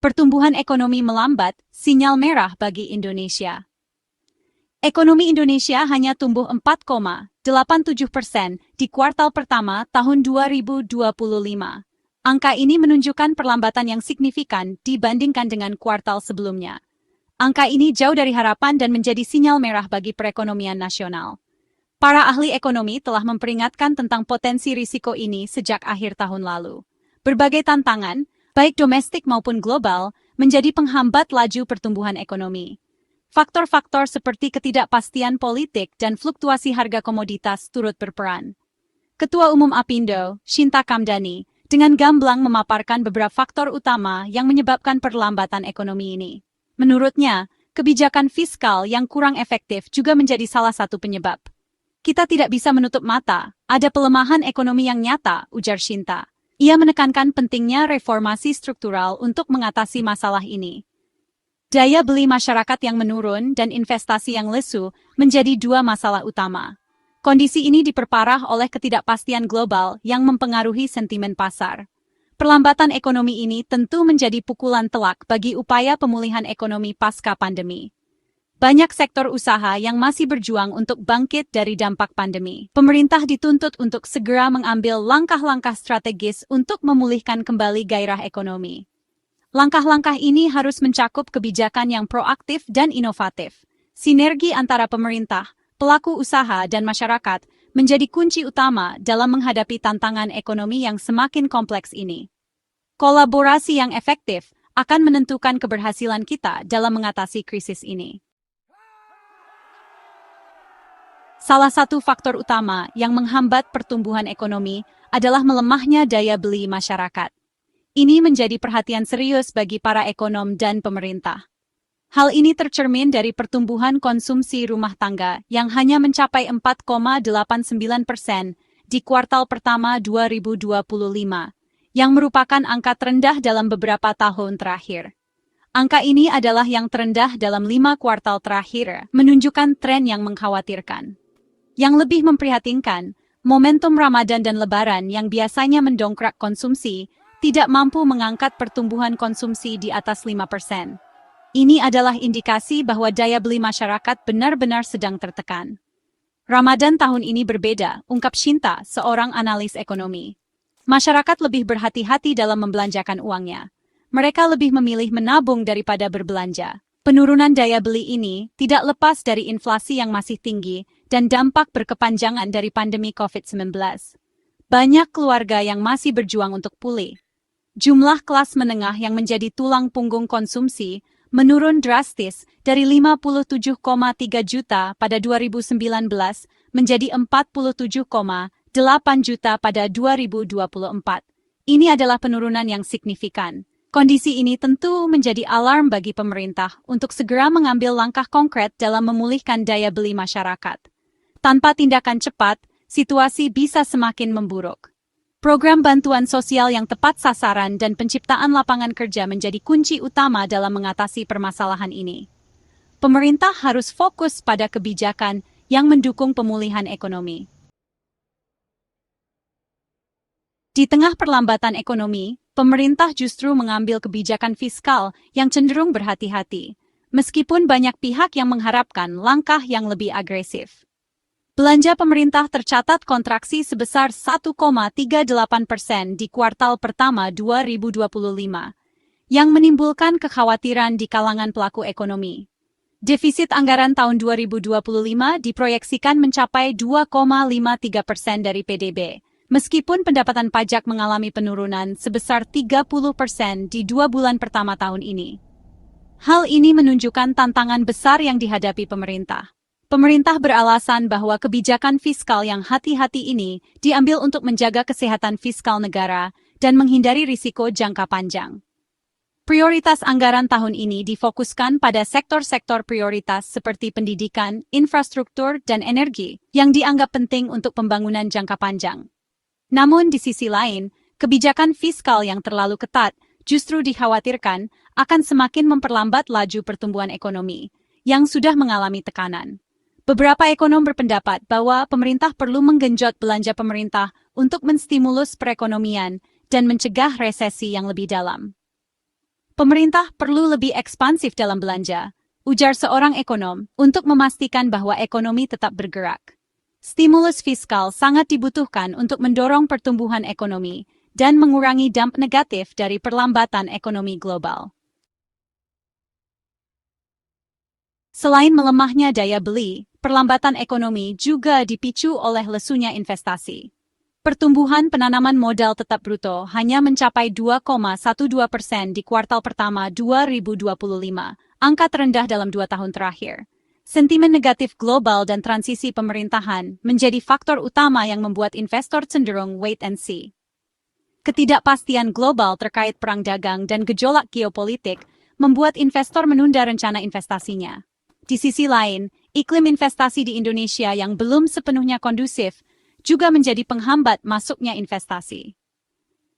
Pertumbuhan ekonomi melambat, sinyal merah bagi Indonesia. Ekonomi Indonesia hanya tumbuh 4,87% di kuartal pertama tahun 2025. Angka ini menunjukkan perlambatan yang signifikan dibandingkan dengan kuartal sebelumnya. Angka ini jauh dari harapan dan menjadi sinyal merah bagi perekonomian nasional. Para ahli ekonomi telah memperingatkan tentang potensi risiko ini sejak akhir tahun lalu. Berbagai tantangan, baik domestik maupun global, menjadi penghambat laju pertumbuhan ekonomi. Faktor-faktor seperti ketidakpastian politik dan fluktuasi harga komoditas turut berperan. Ketua Umum Apindo, Shinta Kamdani, dengan gamblang memaparkan beberapa faktor utama yang menyebabkan perlambatan ekonomi ini. Menurutnya, kebijakan fiskal yang kurang efektif juga menjadi salah satu penyebab. Kita tidak bisa menutup mata, ada pelemahan ekonomi yang nyata, ujar Shinta. Ia menekankan pentingnya reformasi struktural untuk mengatasi masalah ini. Daya beli masyarakat yang menurun dan investasi yang lesu menjadi dua masalah utama. Kondisi ini diperparah oleh ketidakpastian global yang mempengaruhi sentimen pasar. Perlambatan ekonomi ini tentu menjadi pukulan telak bagi upaya pemulihan ekonomi pasca pandemi. Banyak sektor usaha yang masih berjuang untuk bangkit dari dampak pandemi. Pemerintah dituntut untuk segera mengambil langkah-langkah strategis untuk memulihkan kembali gairah ekonomi. Langkah-langkah ini harus mencakup kebijakan yang proaktif dan inovatif. Sinergi antara pemerintah, pelaku usaha, dan masyarakat menjadi kunci utama dalam menghadapi tantangan ekonomi yang semakin kompleks ini. Kolaborasi yang efektif akan menentukan keberhasilan kita dalam mengatasi krisis ini. Salah satu faktor utama yang menghambat pertumbuhan ekonomi adalah melemahnya daya beli masyarakat. Ini menjadi perhatian serius bagi para ekonom dan pemerintah. Hal ini tercermin dari pertumbuhan konsumsi rumah tangga yang hanya mencapai 4,89% di kuartal pertama 2025, yang merupakan angka terendah dalam beberapa tahun terakhir. Angka ini adalah yang terendah dalam 5 kuartal terakhir, menunjukkan tren yang mengkhawatirkan. Yang lebih memprihatinkan, momentum Ramadan dan Lebaran yang biasanya mendongkrak konsumsi tidak mampu mengangkat pertumbuhan konsumsi di atas 5%. Ini adalah indikasi bahwa daya beli masyarakat benar-benar sedang tertekan. Ramadan tahun ini berbeda, ungkap Shinta, seorang analis ekonomi. Masyarakat lebih berhati-hati dalam membelanjakan uangnya. Mereka lebih memilih menabung daripada berbelanja. Penurunan daya beli ini tidak lepas dari inflasi yang masih tinggi dan dampak berkepanjangan dari pandemi COVID-19. Banyak keluarga yang masih berjuang untuk pulih. Jumlah kelas menengah yang menjadi tulang punggung konsumsi menurun drastis dari 57,3 juta pada 2019 menjadi 47,8 juta pada 2024. Ini adalah penurunan yang signifikan. Kondisi ini tentu menjadi alarm bagi pemerintah untuk segera mengambil langkah konkret dalam memulihkan daya beli masyarakat. Tanpa tindakan cepat, situasi bisa semakin memburuk. Program bantuan sosial yang tepat sasaran dan penciptaan lapangan kerja menjadi kunci utama dalam mengatasi permasalahan ini. Pemerintah harus fokus pada kebijakan yang mendukung pemulihan ekonomi. Di tengah perlambatan ekonomi, pemerintah justru mengambil kebijakan fiskal yang cenderung berhati-hati, meskipun banyak pihak yang mengharapkan langkah yang lebih agresif. Belanja pemerintah tercatat kontraksi sebesar 1,38% di kuartal pertama 2025, yang menimbulkan kekhawatiran di kalangan pelaku ekonomi. Defisit anggaran tahun 2025 diproyeksikan mencapai 2,53% dari PDB, meskipun pendapatan pajak mengalami penurunan sebesar 30% di 2 bulan pertama tahun ini. Hal ini menunjukkan tantangan besar yang dihadapi pemerintah. Pemerintah beralasan bahwa kebijakan fiskal yang hati-hati ini diambil untuk menjaga kesehatan fiskal negara dan menghindari risiko jangka panjang. Prioritas anggaran tahun ini difokuskan pada sektor-sektor prioritas seperti pendidikan, infrastruktur, dan energi yang dianggap penting untuk pembangunan jangka panjang. Namun di sisi lain, kebijakan fiskal yang terlalu ketat justru dikhawatirkan akan semakin memperlambat laju pertumbuhan ekonomi yang sudah mengalami tekanan. Beberapa ekonom berpendapat bahwa pemerintah perlu menggenjot belanja pemerintah untuk menstimulus perekonomian dan mencegah resesi yang lebih dalam. Pemerintah perlu lebih ekspansif dalam belanja, ujar seorang ekonom, untuk memastikan bahwa ekonomi tetap bergerak. Stimulus fiskal sangat dibutuhkan untuk mendorong pertumbuhan ekonomi dan mengurangi dampak negatif dari perlambatan ekonomi global. Selain melemahnya daya beli, perlambatan ekonomi juga dipicu oleh lesunya investasi. Pertumbuhan penanaman modal tetap bruto hanya mencapai 2,12% di kuartal pertama 2025, angka terendah dalam 2 tahun terakhir. Sentimen negatif global dan transisi pemerintahan menjadi faktor utama yang membuat investor cenderung wait and see. Ketidakpastian global terkait perang dagang dan gejolak geopolitik membuat investor menunda rencana investasinya. Di sisi lain, iklim investasi di Indonesia yang belum sepenuhnya kondusif juga menjadi penghambat masuknya investasi.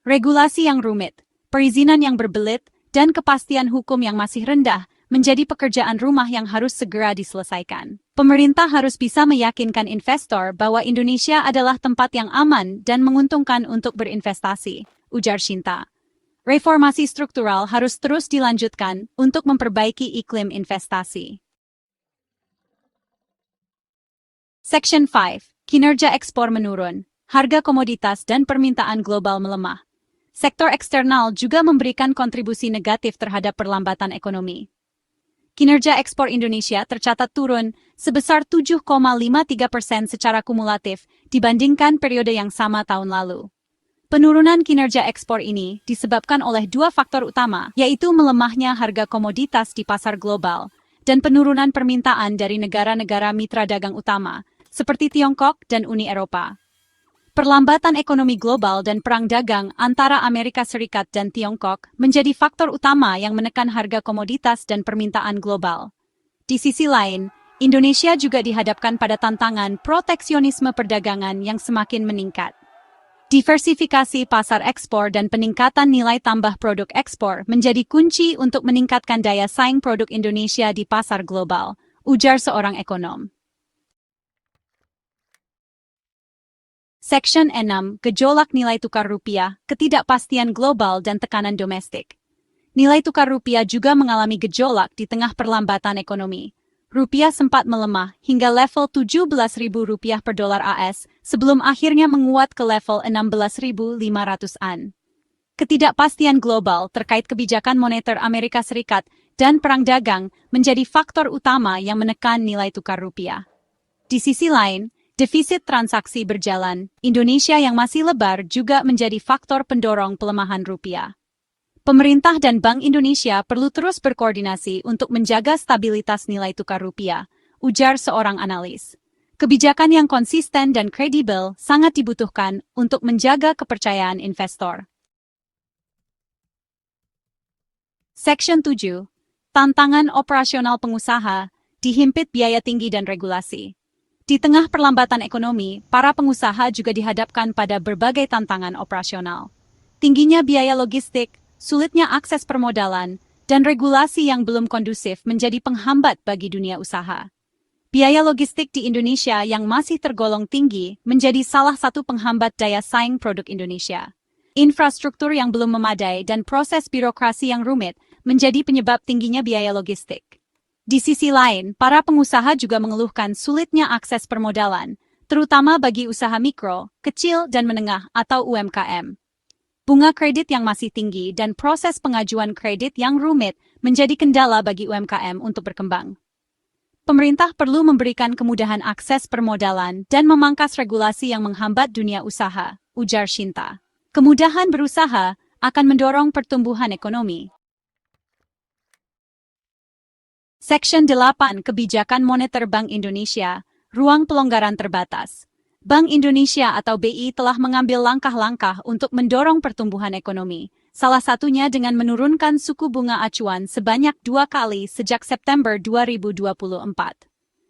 Regulasi yang rumit, perizinan yang berbelit, dan kepastian hukum yang masih rendah menjadi pekerjaan rumah yang harus segera diselesaikan. Pemerintah harus bisa meyakinkan investor bahwa Indonesia adalah tempat yang aman dan menguntungkan untuk berinvestasi, ujar Shinta. Reformasi struktural harus terus dilanjutkan untuk memperbaiki iklim investasi. Section 5. Kinerja ekspor menurun, harga komoditas dan permintaan global melemah. Sektor eksternal juga memberikan kontribusi negatif terhadap perlambatan ekonomi. Kinerja ekspor Indonesia tercatat turun sebesar 7,53% secara kumulatif dibandingkan periode yang sama tahun lalu. Penurunan kinerja ekspor ini disebabkan oleh dua faktor utama, yaitu melemahnya harga komoditas di pasar global dan penurunan permintaan dari negara-negara mitra dagang utama, seperti Tiongkok dan Uni Eropa. Perlambatan ekonomi global dan perang dagang antara Amerika Serikat dan Tiongkok menjadi faktor utama yang menekan harga komoditas dan permintaan global. Di sisi lain, Indonesia juga dihadapkan pada tantangan proteksionisme perdagangan yang semakin meningkat. Diversifikasi pasar ekspor dan peningkatan nilai tambah produk ekspor menjadi kunci untuk meningkatkan daya saing produk Indonesia di pasar global, ujar seorang ekonom. Section 6. Gejolak nilai tukar rupiah, ketidakpastian global dan tekanan domestik. Nilai tukar rupiah juga mengalami gejolak di tengah perlambatan ekonomi. Rupiah sempat melemah hingga level Rp17.000 per dolar AS sebelum akhirnya menguat ke level 16.500-an. Ketidakpastian global terkait kebijakan moneter Amerika Serikat dan perang dagang menjadi faktor utama yang menekan nilai tukar rupiah. Di sisi lain, defisit transaksi berjalan, Indonesia yang masih lebar juga menjadi faktor pendorong pelemahan rupiah. Pemerintah dan Bank Indonesia perlu terus berkoordinasi untuk menjaga stabilitas nilai tukar rupiah, ujar seorang analis. Kebijakan yang konsisten dan kredibel sangat dibutuhkan untuk menjaga kepercayaan investor. Section 7. Tantangan operasional pengusaha, dihimpit biaya tinggi dan regulasi. Di tengah perlambatan ekonomi, para pengusaha juga dihadapkan pada berbagai tantangan operasional. Tingginya biaya logistik, sulitnya akses permodalan, dan regulasi yang belum kondusif menjadi penghambat bagi dunia usaha. Biaya logistik di Indonesia yang masih tergolong tinggi menjadi salah satu penghambat daya saing produk Indonesia. Infrastruktur yang belum memadai dan proses birokrasi yang rumit menjadi penyebab tingginya biaya logistik. Di sisi lain, para pengusaha juga mengeluhkan sulitnya akses permodalan, terutama bagi usaha mikro, kecil dan menengah atau UMKM. Bunga kredit yang masih tinggi dan proses pengajuan kredit yang rumit menjadi kendala bagi UMKM untuk berkembang. Pemerintah perlu memberikan kemudahan akses permodalan dan memangkas regulasi yang menghambat dunia usaha, ujar Shinta. Kemudahan berusaha akan mendorong pertumbuhan ekonomi. Section 8. Kebijakan Moneter Bank Indonesia, ruang pelonggaran terbatas. Bank Indonesia atau BI telah mengambil langkah-langkah untuk mendorong pertumbuhan ekonomi, salah satunya dengan menurunkan suku bunga acuan sebanyak 2 kali sejak September 2024.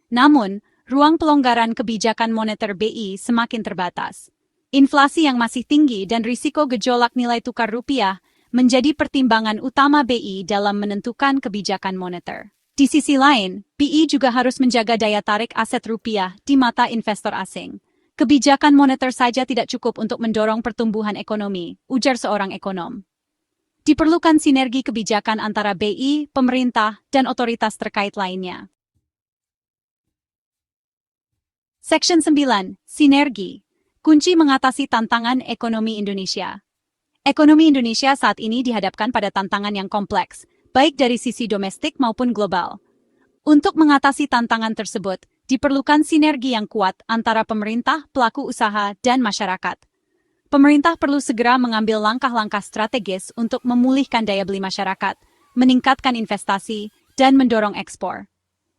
Namun, ruang pelonggaran kebijakan moneter BI semakin terbatas. Inflasi yang masih tinggi dan risiko gejolak nilai tukar rupiah menjadi pertimbangan utama BI dalam menentukan kebijakan moneter. Di sisi lain, BI juga harus menjaga daya tarik aset rupiah di mata investor asing. Kebijakan moneter saja tidak cukup untuk mendorong pertumbuhan ekonomi, ujar seorang ekonom. Diperlukan sinergi kebijakan antara BI, pemerintah, dan otoritas terkait lainnya. Section 9. Sinergi. Kunci mengatasi tantangan ekonomi Indonesia. Ekonomi Indonesia saat ini dihadapkan pada tantangan yang kompleks, baik dari sisi domestik maupun global. Untuk mengatasi tantangan tersebut, diperlukan sinergi yang kuat antara pemerintah, pelaku usaha, dan masyarakat. Pemerintah perlu segera mengambil langkah-langkah strategis untuk memulihkan daya beli masyarakat, meningkatkan investasi, dan mendorong ekspor.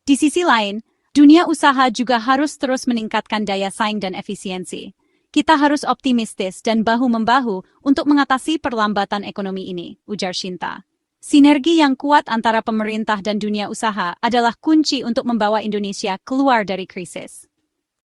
Di sisi lain, dunia usaha juga harus terus meningkatkan daya saing dan efisiensi. Kita harus optimistis dan bahu-membahu untuk mengatasi perlambatan ekonomi ini, ujar Shinta. Sinergi yang kuat antara pemerintah dan dunia usaha adalah kunci untuk membawa Indonesia keluar dari krisis.